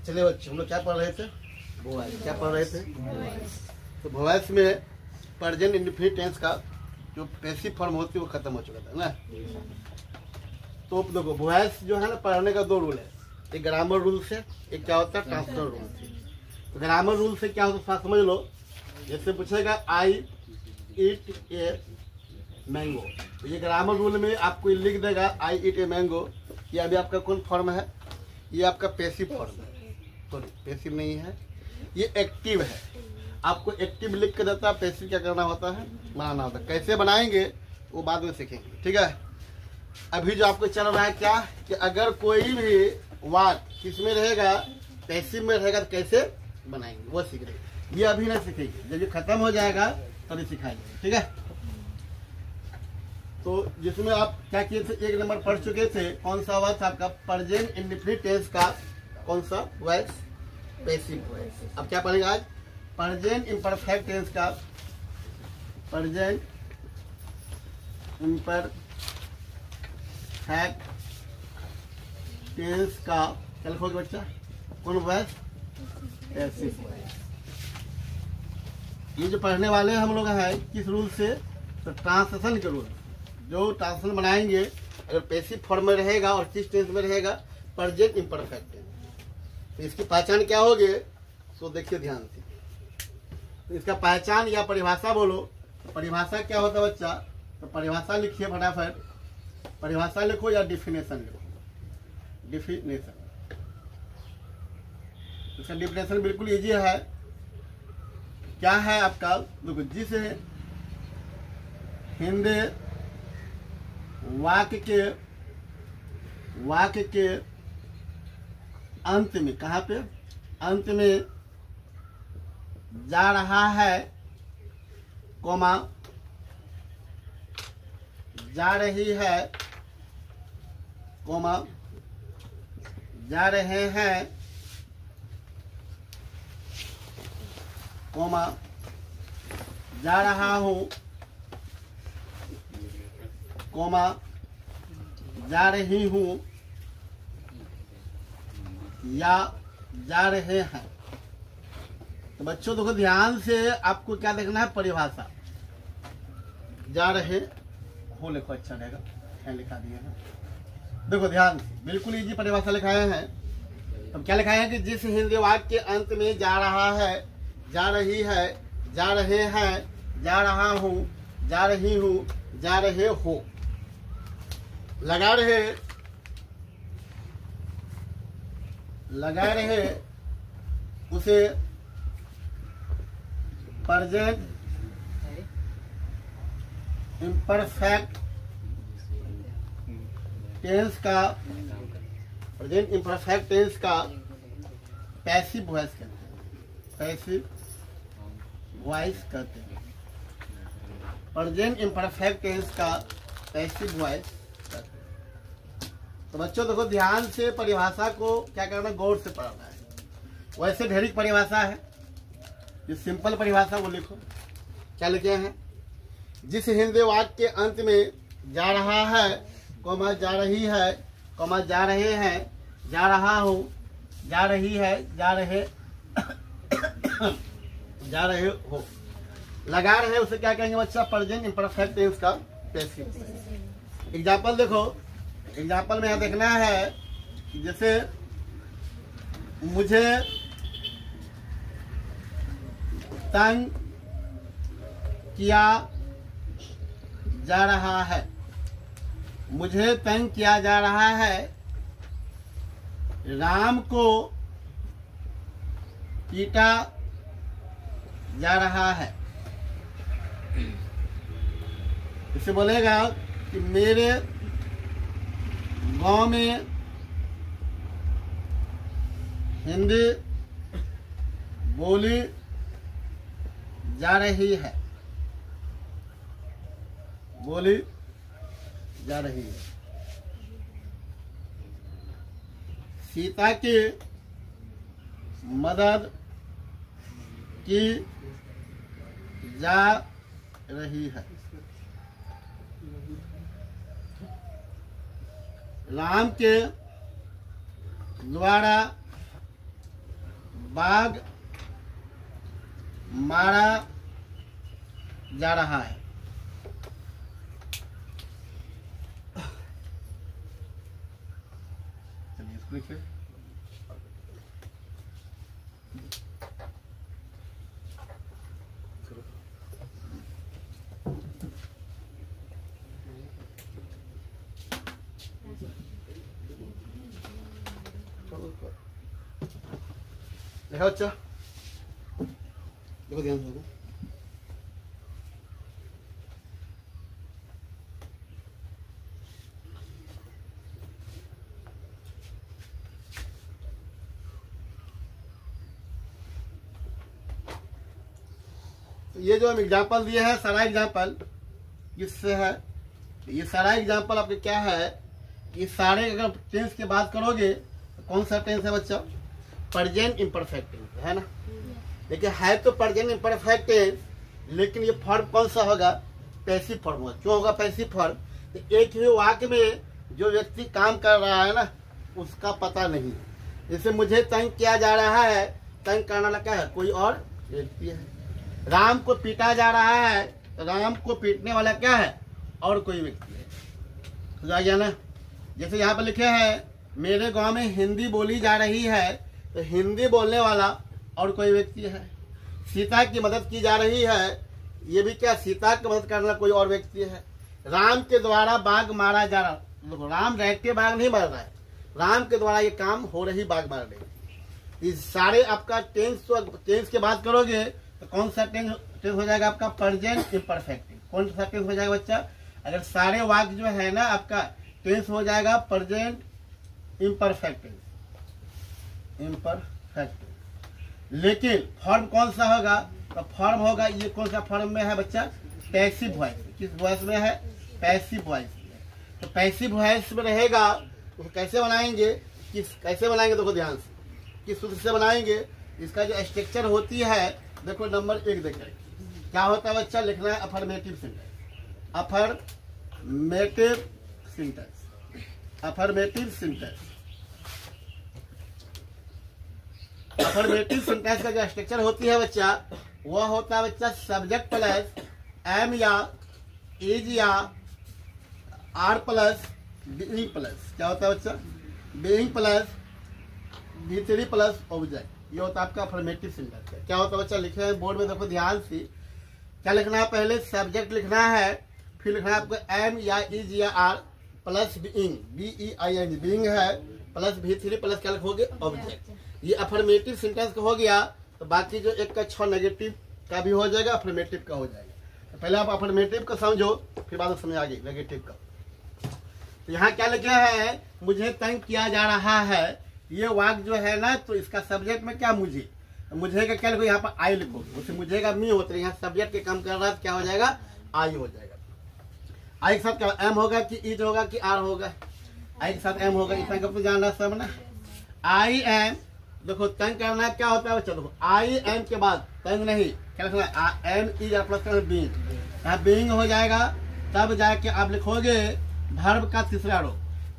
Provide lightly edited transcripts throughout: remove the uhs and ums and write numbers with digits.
चलिए बच्चे, हम लोग क्या पढ़ रहे थे? वॉइस। क्या पढ़ रहे थे? तो वॉइस में प्रेजेंट इंडेफिनिट टेंस का जो पैसिव फॉर्म होती है वो खत्म हो चुका था ना। तो देखो वॉइस जो है ना, पढ़ने का दो रूल है, एक ग्रामर रूल से, एक क्या होता है ट्रांसफर रूल से। तो ग्रामर रूल से क्या होता है समझ लो। जैसे पूछेगा आई ईट ए मैंगो, तो ये ग्रामर रूल में आपको लिख देगा आई ईट ए मैंगो। ये अभी आपका कौन फॉर्म है? ये आपका पैसिव फॉर्म है, सॉरी पैसिव नहीं है, ये एक्टिव है। आपको एक्टिव लिख के देता है, पैसिव क्या करना होता है? बनाना होता है। कैसे बनाएंगे वो बाद में सीखेंगे, ठीक है। अभी जो आपको चल रहा है क्या कि अगर कोई भी वाक किस में रहेगा, पैसिव में रहेगा, तो कैसे बनाएंगे वो सीख रहे। ये अभी ना सीखेंगे, जब ये खत्म हो जाएगा तभी सिखाएंगे, ठीक है। तो जिसमें आप क्या किए थे, एक नंबर पढ़ चुके थे, कौन सा हुआ था आपका? प्रेजेंट इंडेफिनिट टेंस का कौन सा? Voice, passive voice. अब क्या पढ़ेंगे आज? प्रेजेंट इम्परफेक्ट टेंस का, प्रेजेंट इम्परफेक्ट टेंस का क्या लिखोगे बच्चा? कौन वॉइस? Passive voice. ये जो पढ़ने वाले हम लोग हैं किस रूल से? तो ट्रांसलेशन के रूल। जो ट्रांसलेशन बनाएंगे अगर पैसिव फॉर्म में रहेगा और किस टेंस में रहेगा? Present imperfect tense. तो इसकी पहचान क्या होगी? तो देखिए ध्यान से। तो इसका पहचान या परिभाषा बोलो। परिभाषा क्या होता है बच्चा? तो परिभाषा लिखिए फटाफट। परिभाषा लिखो या डिफिनेशन लिखो। डिफिनेशन, इसका डिफिनेशन बिल्कुल इजी है। क्या है आपका? देखो, जिस हिंदी वाक्य के अंत में, कहाँ पे? अंत में जा रहा है, कोमा जा रही है, कोमा जा रहे हैं, कोमा जा रहा हूँ, कोमा जा रही हूँ, या जा रहे हैं। तो बच्चों देखो ध्यान से, आपको क्या देखना है? परिभाषा। जा रहे हो लिखो, अच्छा रहेगा, क्या लिखा दिए हैं देखो ध्यान से, बिल्कुल इजी परिभाषा लिखाए हैं। अब क्या लिखाए हैं कि जिस हिंदी वाक्य के अंत में जा रहा है, जा रही है, जा रहे हैं, जा रहा हूँ, जा रही हूँ, जा रहे हो, लगा रहे उसे प्रेजेंट इम्परफेक्ट टेंस का, प्रेजेंट इम्परफेक्ट टेंस का पैसिव वॉइस कहते हैं। पैसिव वॉइस कहते हैं। प्रेजेंट इम्परफेक्ट टेंस का पैसिव वॉइस कहते हैं। तो बच्चों देखो ध्यान से, परिभाषा को क्या करना? गौर से पढ़ना है। वैसे ढेरी परिभाषा है, जो सिंपल परिभाषा वो लिखो। क्या लिखे हैं? जिस हिंदी वाक्य के अंत में जा रहा है, कोमा जा रही है, कोमा जा रहे हैं, जा रहा हूँ, जा रही है, जा रहे जा रहे हो, लगा रहे, उसे क्या कहेंगे बच्चा? प्रेजेंट इम्परफेक्ट टेंस का पैसिव। एग्जाम्पल देखो, एग्जाम्पल में यहाँ देखना है कि जैसे मुझे तंग किया जा रहा है, मुझे तंग किया जा रहा है, राम को पीटा जा रहा है। इसे बोलेगा कि मेरे गांव में हिंदी बोली जा रही है, बोली जा रही है। सीता की मदद की जा रही है, राम के द्वारा बाघ मारा जा रहा है। चलिए इसको लिखिए। देखो अच्छा, देखो ध्यान से। ये जो हम एग्जाम्पल दिए हैं, सारा एग्जाम्पल किससे है? ये सारा एग्जाम्पल आपके क्या है कि सारे अगर टेंस की बात करोगे तो कौन सा टेंस है बच्चा? प्रेजेंट इम्परफेक्ट टेंस है ना। देखिए है तो प्रेजेंट इम्परफेक्ट टेंस, लेकिन ये फॉर्म कौन सा होगा? पैसिव फॉर्म होगा। क्यों होगा पैसिव फॉर्म? तो एक ही वाक्य में जो व्यक्ति काम कर रहा है ना, उसका पता नहीं। जैसे मुझे तंग किया जा रहा है, तंग करने वाला क्या है? कोई और व्यक्ति है। राम को पीटा जा रहा है, राम को पीटने वाला क्या है? और कोई व्यक्ति है। समझ आ गया ना? जैसे यहाँ पर लिखे हैं मेरे गांव में हिंदी बोली जा रही है, तो हिंदी बोलने वाला और कोई व्यक्ति है। सीता की मदद की जा रही है, ये भी क्या? सीता की मदद करना कोई और व्यक्ति है। राम के द्वारा बाघ मारा जा रहा, राम रहते बाघ नहीं मार रहा है, राम के द्वारा ये काम हो रही बाघ मार रही। इस सारे आपका टेंस की बात करोगे तो कौन सा टेंस हो जाएगा आपका? Present imperfect. कौन सा टेंस हो जाएगा बच्चा? अगर सारे वाक्य जो है ना आपका टेंस हो जाएगा प्रेजेंट इम्परफेक्ट। लेकिन फॉर्म कौन सा होगा? तो फॉर्म होगा, ये कौन सा फॉर्म में है बच्चा? Passive voice. किस वॉइस में है? पैसिव वॉइस में। तो पैसिव वॉइस में रहेगा तो कैसे बनाएंगे? कैसे बनाएंगे? देखो ध्यान से, किस सूत्र से बनाएंगे? इसका जो स्ट्रक्चर होती है, देखो नंबर 1 देखिए क्या होता है बच्चा? लिखना है affirmative sentence. Affirmative sentence. Affirmative sentence. Affirmative sentence का जो स्ट्रक्चर होती है बच्चा, वह होता है बच्चा सब्जेक्ट प्लस एम या इज या आर प्लस बीइंग प्लस क्या होता है बच्चा? Being plus V3 plus object. ये होता है आपका अफर्मेटिव सेंटेंस। क्या होता है बच्चा? लिखे हैं बोर्ड में, देखो ध्यान से। क्या लिखना है? पहले सब्जेक्ट लिखना है, फिर लिखना है आपको एम या इज या are plus being, BEING being है, प्लस V3 प्लस क्या लिखोगे? ऑब्जेक्ट। ये अफर्मेटिव सेंटेंस का हो गया। तो बाकी जो एक का 6 नेगेटिव का भी हो जाएगा, अफर्मेटिव का हो जाएगा। तो पहले आप अफर्मेटिव का समझो, फिर बाद में समझ आगे नेगेटिव का। तो यहाँ क्या लिखा है? मुझे तंग किया जा रहा है। ये वाक्य जो है ना, तो इसका सब्जेक्ट में क्या? मुझे। मुझे का क्या लिखो? यहाँ पर आई लिखो। उसे मुझे का मी होता है, यहाँ सब्जेक्ट के काम कर रहा है, क्या हो जाएगा? आई हो जाएगा। आई के साथ क्या? एम होगा कि इज होगा कि आर होगा? आई के साथ एम होगा। इतना कब तो जान रहा सब ना। आई एम, देखो तंग करना क्या होता है बच्चा? देखो आई एम के बाद तंग नहीं, क्या लिखना है? Am is are plus being. यहाँ बीइंग हो जाएगा, तब जाके आप लिखोगे वर्ब का तीसरा रो।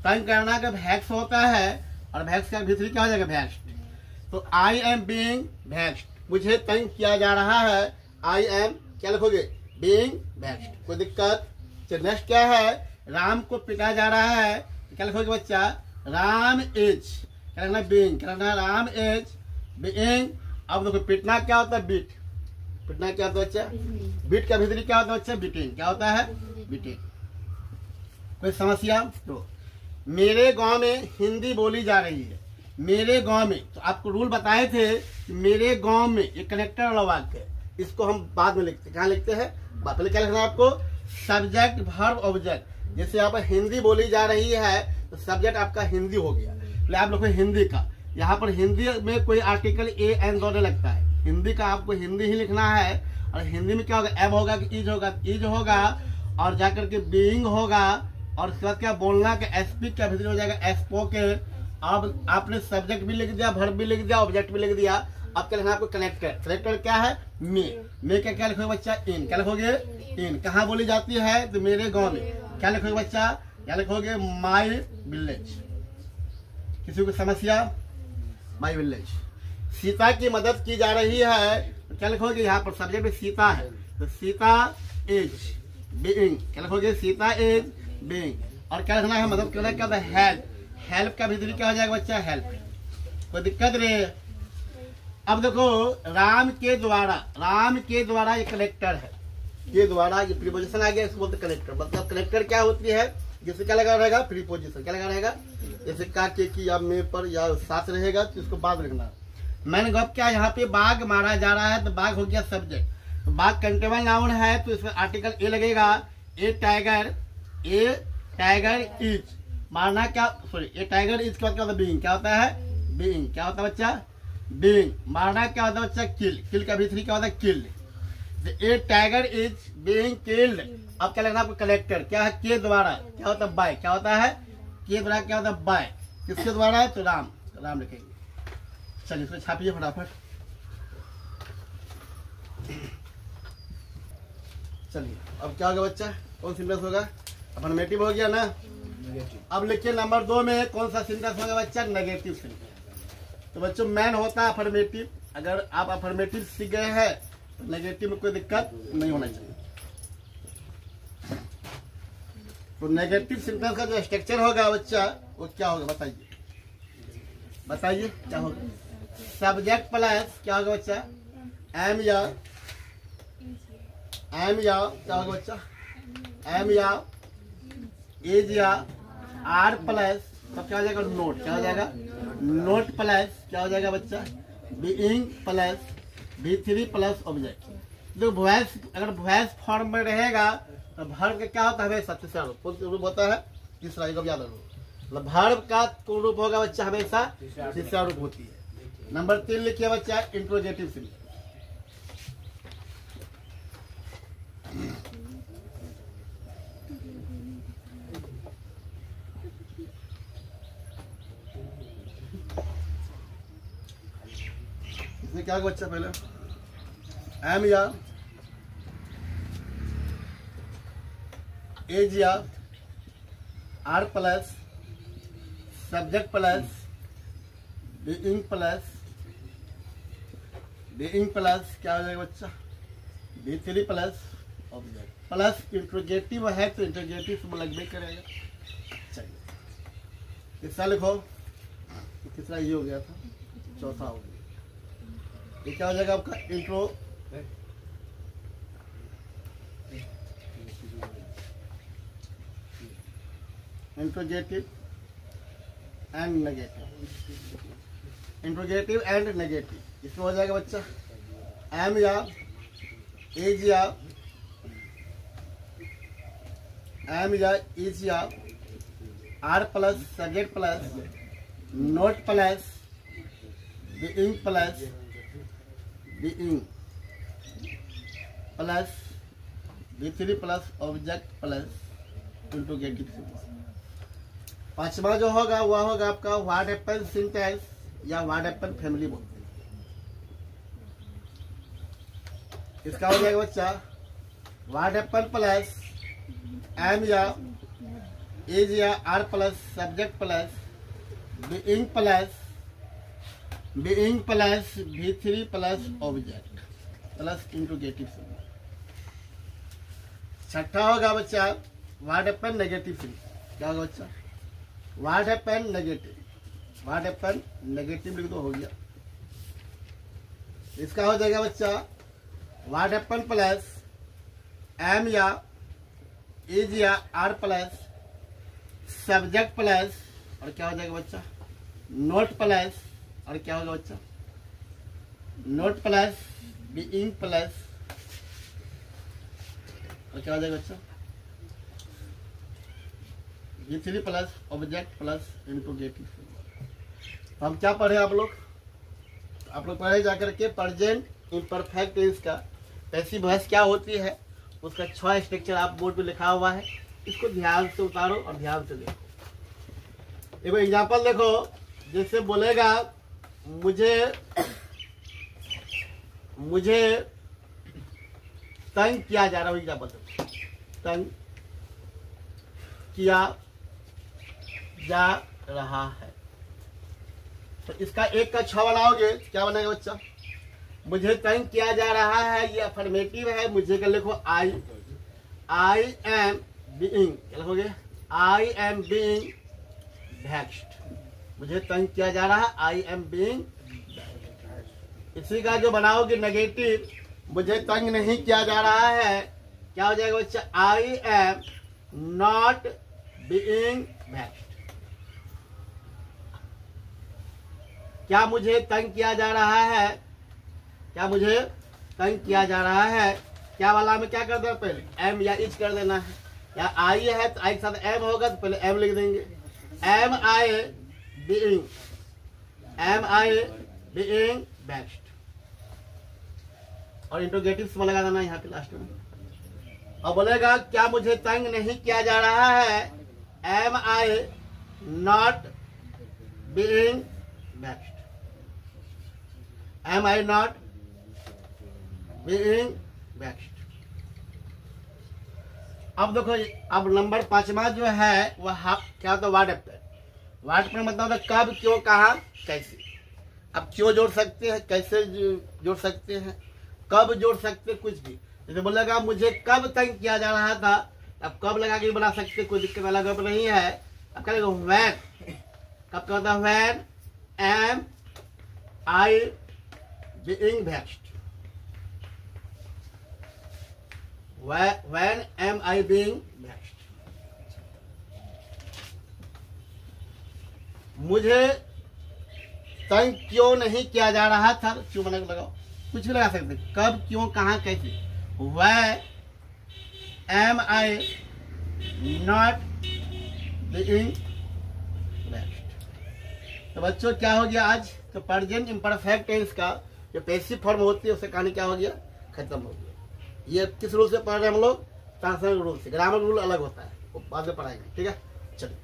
तंग करना का वैक्स होता है, और वैक्स का भीतरी क्या हो जाएगा? वैक्स्ड। तो आई एम बीइंग वैक्स्ड। मुझे तंग किया जा रहा है, आई एम क्या लिखोगे? Being vaxxed. कोई दिक्कत? नेक्स्ट क्या है? राम को पिटा जा रहा है, क्या लिखोगे बच्चा? राम इज क्या लिखना? बीइंग। क्या लिखना? Ram is being. अब देखो पिटना क्या होता है? बीट। पिटना क्या होता है बच्चा? बीट का भीतरी क्या होता है बच्चा? बीटिंग। क्या होता है? बीटिंग। कोई समस्या? तो मेरे गांव में हिंदी बोली जा रही है। मेरे गांव में, तो आपको रूल बताए थे कि मेरे गांव में, ये कनेक्टर वाला वाक्य है, इसको हम बाद में लिखते हैं। कहाँ लिखते हैं? पहले क्या लिखना है आपको? Subject verb object. जैसे यहाँ पर हिंदी बोली जा रही है, तो सब्जेक्ट आपका हिंदी हो गया। तो आप लोग हिंदी का, यहाँ पर हिंदी में कोई आर्टिकल ए एन दोनों लगता है। हिंदी का आपको हिंदी ही लिखना है। और हिंदी में क्या होगा? एम होगा कि इज होगा? इज होगा, और जाकर के बीइंग होगा, और उसके बाद क्या बोलना के स्पीक का भीतर हो जाएगा स्पोकन। अब आपने सब्जेक्ट भी लिख दिया, वर्ब भी लिख दिया, ऑब्जेक्ट भी लिख दिया। अब क्या लिखना है आपको? कनेक्टर। कनेक्टर क्या है? मे का क्या लिखोगे बच्चा? इन। क्या लिखोगे? इन। कहाँ बोली जाती है? तो मेरे गांव में। क्या लिखोगे बच्चा? क्या लिखोगे? My village. किसी को समस्या? My village. सीता की मदद की जा रही है, तो क्या लिखोगे यहाँ पर सब्जेक्ट में सीता है, तो सीता इज बीइंग, क्या लिखोगे सीता इज बीइंग। और क्या लिखना है मदद करना, क्या होता है हेल्प, हेल्प का भी क्या हो जाएगा बच्चा हेल्प, कोई दिक्कत नहीं। अब देखो राम के द्वारा ये कनेक्टर है, ये द्वारा ये प्रीपोजिशन आ गया, इसको बोलते कनेक्टर। मतलब कनेक्टर क्या होती है, जैसे क्या लगा रहेगा प्रीपोजिशन, क्या लगा रहेगा जैसे का के की या में पर या साथ रहेगा तो इसको बाद लिखना। मैंने गप क्या यहाँ पे बाघ मारा जा रहा है, तो बाघ हो गया सब्जेक्ट, तो बाघ कंटेबल नाउन है तो इसमें आर्टिकल ए लगेगा, ए टाइगर इज, मारना क्या सॉरी ए टाइगर इज क्या होता है बीइंग, क्या होता है बीइंग, क्या होता है बच्चा बीइंग। मारना क्या होता है बच्चा किल, किल का भी थ्री क्या होता है killed, A tiger is being killed. अब क्या लगना आपको कलेक्टर, क्या है के द्वारा, क्या होता है बाय, क्या होता है के द्वारा, क्या होता है बाय, किसके द्वारा है तो राम, राम लिखेंगे। चलिए इसको छापिए फटाफट। चलिए अब क्या होगा बच्चा, कौन सिंटेंस होगा, अफर्मेटिव हो गया ना। अब लिखिए नंबर 2 में कौन सा सिंटेंस होगा बच्चा, नेगेटिव सिंटेंस। तो बच्चों मैन होता है अफर्मेटिव, अगर आप अफर्मेटिव सीख गए हैं तो नेगेटिव में कोई दिक्कत नहीं होना चाहिए। तो नेगेटिव सिंटेंस का जो स्ट्रक्चर होगा बच्चा वो क्या होगा बताइए, बताइए क्या होगा। सब्जेक्ट प्लस क्या होगा बच्चा एम या क्या होगा बच्चा एम या एज या आर प्लस तब क्या हो जाएगा नोट, क्या हो जाएगा नोट प्लस क्या हो जाएगा बच्चा being plus V3 plus object. जो वॉइस अगर वॉइस फॉर्म में रहेगा तो वर्ब का क्या होता है हमेशा तीसरा रूप, कौन सा रूप होता है तीसरा, याद रखो। मतलब वर्ब का कौन रूप होगा बच्चा हमेशा तीसरा रूप होती है। नंबर 3 लिखिए बच्चा इंट्रोगेटिव सिंटेंस। इसमें क्या होगा बच्चा पहले एम या एज या are plus subject plus being plus क्या हो जाएगा बच्चा V3 plus object plus interrogative है तो इंट्रोगेटिव से लगभग करेगा। चलिए तीसरा लिखो, तीसरा ये हो गया था, चौथा हो गया, ये क्या हो जाएगा आपका इंट्रोगेटिव एंड नेगेटिव। इसमें हो जाएगा बच्चा एम या एज या are plus subject plus not plus being plus V3 plus object plus interrogative sentence. पांचवा जो होगा वह होगा आपका व्हाट हैपेंड सिंटेंस या व्हाट हैपेंड फैमिली बोलते हैं। इसका हो जाएगा बच्चा व्हाट हैपेंड प्लस एम या एज या are plus subject plus being plus V3 plus object plus interrogative sentence. छठा होगा बच्चा व्हाट हैपेंड नेगेटिव सिंटेंस। क्या होगा बच्चा व्हाट हैपेंड नेगेटिव लिख दो, हो गया। इसका हो जाएगा बच्चा व्हाट हैपेंड प्लस एम या एज या आर प्लस सब्जेक्ट प्लस और क्या हो जाएगा बच्चा नोट प्लस और क्या होगा बच्चा नोट प्लस बीइंग प्लस और क्या हो जाएगा बच्चा V3 plus object plus interrogative. तो हम क्या पढ़े आप लोग पढ़े जाकर के प्रेजेंट इम्परफेक्ट टेंस का पैसिव वॉइस क्या होती है, उसका 6 स्ट्रक्चर आप बोर्ड पे लिखा हुआ है। इसको ध्यान से उतारो और ध्यान से देखो। एक एग्जांपल देखो, जैसे बोलेगा मुझे तंग किया जा रहा है, एग्जांपल तंग किया जा रहा है। तो इसका 1 का 6 बनाओगे क्या बनेगा बच्चा? मुझे तंग किया जा रहा है, ये अफर्मेटिव है, मुझे क्या लिखो? आई एम बीइंग, क्या लिखोगे? आई एम बीइंग वेक्स्ड, मुझे तंग किया जा रहा है, आई एम बीइंग। इसी का जो बनाओगे नेगेटिव, मुझे तंग नहीं किया जा रहा है, क्या हो जाएगा बच्चा? I am not being vexed. क्या मुझे तंग किया जा रहा है? क्या मुझे तंग किया जा रहा है? क्या वाला में क्या कर देना? पहले एम या इच कर देना है, या आई है तो आई के साथ एम होगा तो पहले एम लिख देंगे। Am I being, am I being vexed, और इंट्रोगेटिव में लगा देना यहाँ पे लास्ट में। और बोलेगा क्या मुझे तंग नहीं किया जा रहा है? Am I not being vexed, am I not being vexed. अब देखो, अब नंबर 5वां जो है वह क्या होता है? वर्ड एप्टर। वर्ड एप्टर मतलब होता है कब, क्यों, कहाँ, कैसे। अब क्यों जोड़ सकते हैं, कैसे जोड़ सकते हैं, कब जोड़ सकते हैं, कुछ भी। जैसे बोलेगा मुझे कब तंग किया जा रहा था, अब कब लगा के बना सकते, कोई दिक्कत वाला गप नहीं है। अब क्या लगेगा? वैन, कब क्या होता है? When am I being vexed, when am I being vexed? मुझे तंग क्यों नहीं किया जा रहा था, क्यों बना के लगाओ, कुछ भी लगा सकते, कब, क्यों, कहाँ, कैसे। Why am I not being vexed? तो बच्चों क्या हो गया आज? तो प्रेजेंट इम्परफेक्ट टेंस का जो पैसिव फॉर्म होती है उससे कहानी क्या हो गया? खत्म हो गया। ये किस रूल से पढ़ रहे हैं हम लोग? ट्रांसलेशन रूल से। ग्रामर रूल अलग होता है, वो बाद में पढ़ाएंगे, ठीक है। चलिए।